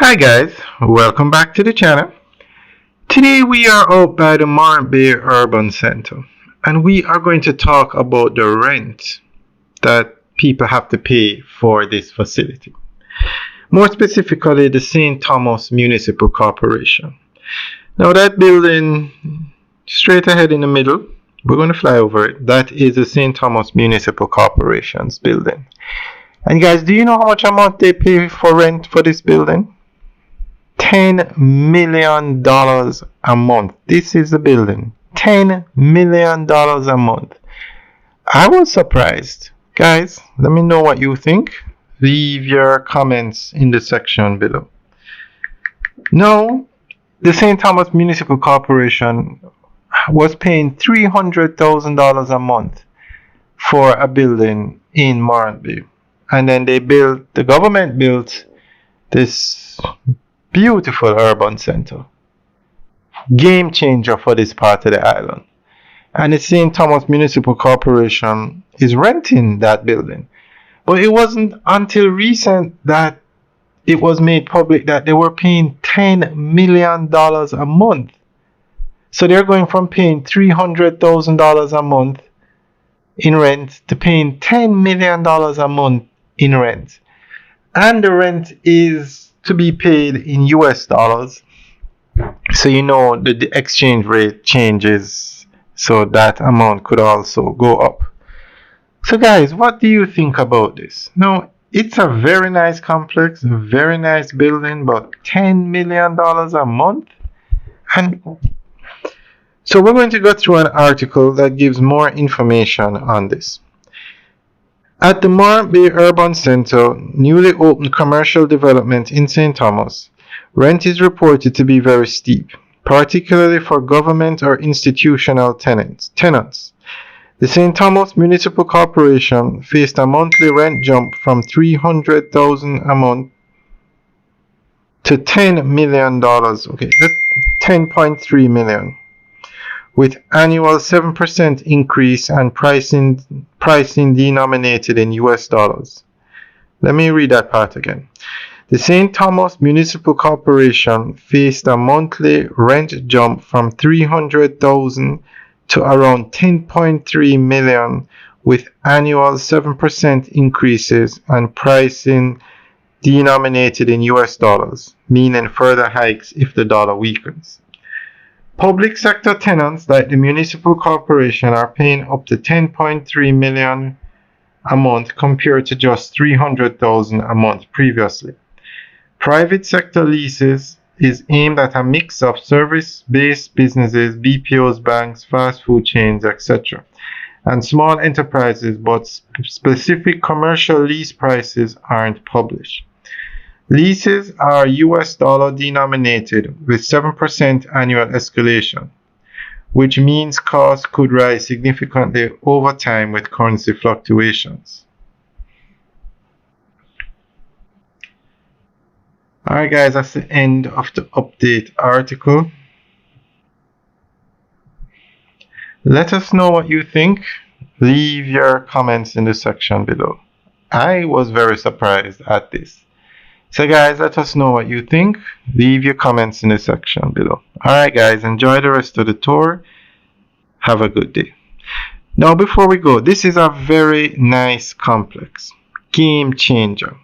Hi guys, welcome back to the channel. Today we are out by the Morant Bay Urban Center and we are going to talk about the rent that people have to pay for this facility. More specifically, the St. Thomas Municipal Corporation. Now that building straight ahead in the middle, we're going to fly over it. That is the St. Thomas Municipal Corporation's building. And guys, do you know how much amount they pay for rent for this building? $10 million a month. This is the building. $10 million a month. I was surprised. Guys, let me know what you think. Leave your comments in the section below. Now, the St. Thomas Municipal Corporation was paying $300,000 a month for a building in Morant Bay. And then the government built this beautiful urban center. Game changer for this part of the island. And the St. Thomas Municipal Corporation is renting that building. But it wasn't until recent that it was made public that they were paying $10 million a month. So they're going from paying $300,000 a month in rent to paying $10 million a month in rent. And the rent is to be paid in US dollars. So you know the exchange rate changes, so that amount could also go up. So guys, what do you think about this? Now, it's a very nice complex, a very nice building, but $10 million a month? And so we're going to go through an article that gives more information on this. At the Morant Bay Urban Center, newly opened commercial development in St. Thomas, rent is reported to be very steep, particularly for government or institutional tenants. The St. Thomas Municipal Corporation faced a monthly rent jump from $300,000 a month to $10 million. Okay, that's $10.3 million. With annual 7% increase and pricing denominated in US dollars. Let me read that part again. The St. Thomas Municipal Corporation faced a monthly rent jump from $300,000 to around $10.3 million, with annual 7% increases and pricing denominated in US dollars, meaning further hikes if the dollar weakens. Public sector tenants like the municipal corporation are paying up to $10.3 million a month compared to just $300,000 a month previously. Private sector leases is aimed at a mix of service-based businesses, BPOs, banks, fast food chains, etc., and small enterprises, but specific commercial lease prices aren't published. Leases are US dollar denominated with 7% annual escalation, which means costs could rise significantly over time with currency fluctuations. Alright guys, that's the end of the update article. Let us know what you think. Leave your comments in the section below. I was very surprised at this. So guys, let us know what you think. Leave your comments in the section below. Alright guys, enjoy the rest of the tour. Have a good day. Now before we go, this is a very nice complex. Game changer.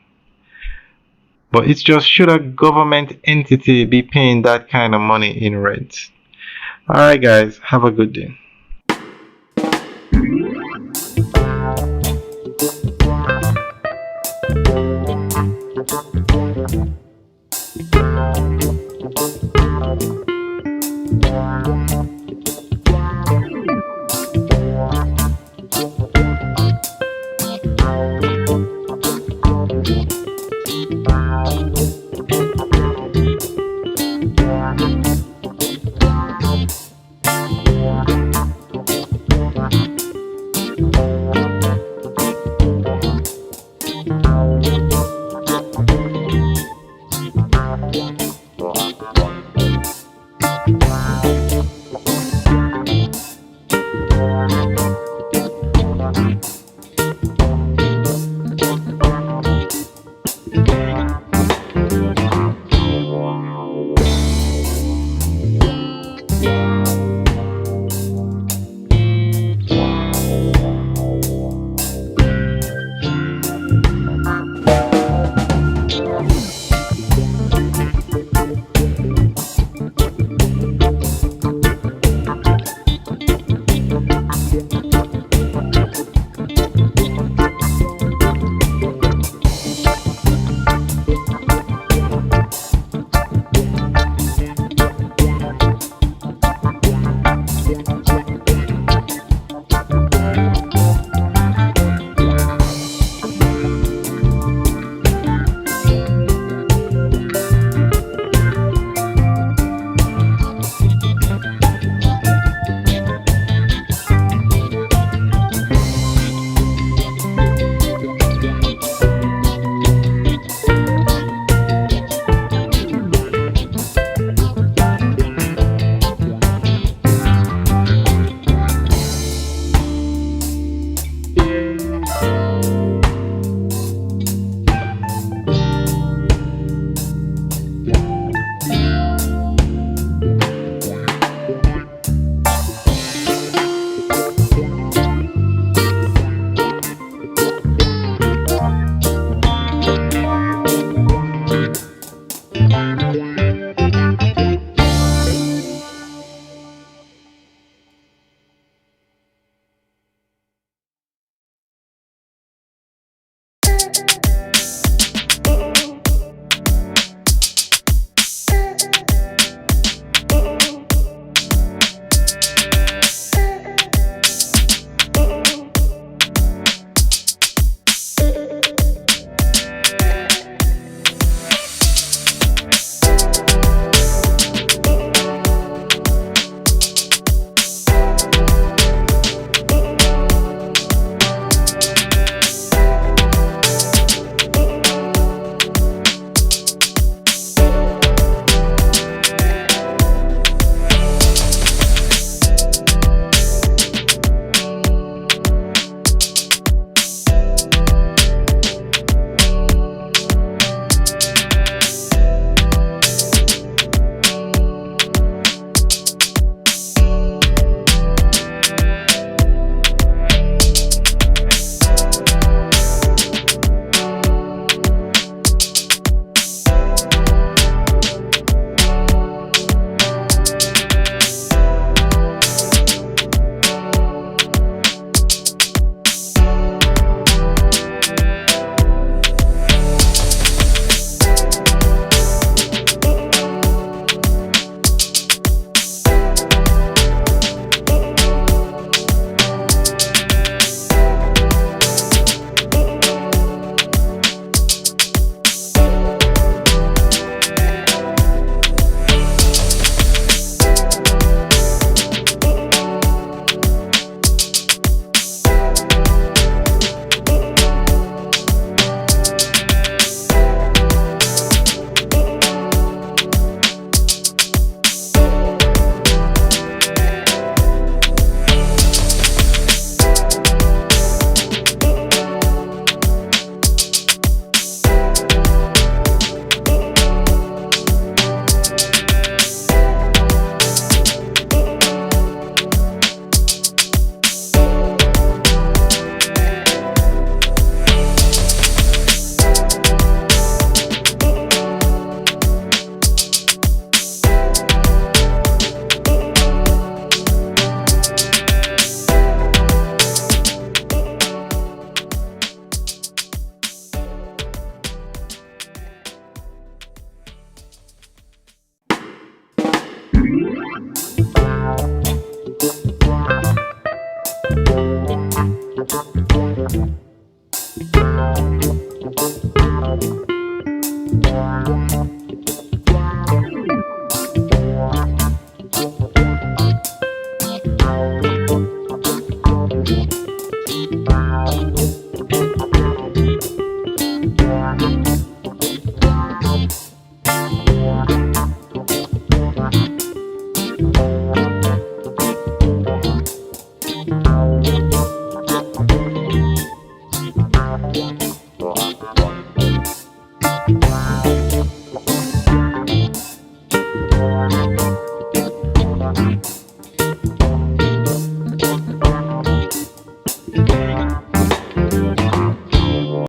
But it's just, should a government entity be paying that kind of money in rent? Alright guys, have a good day.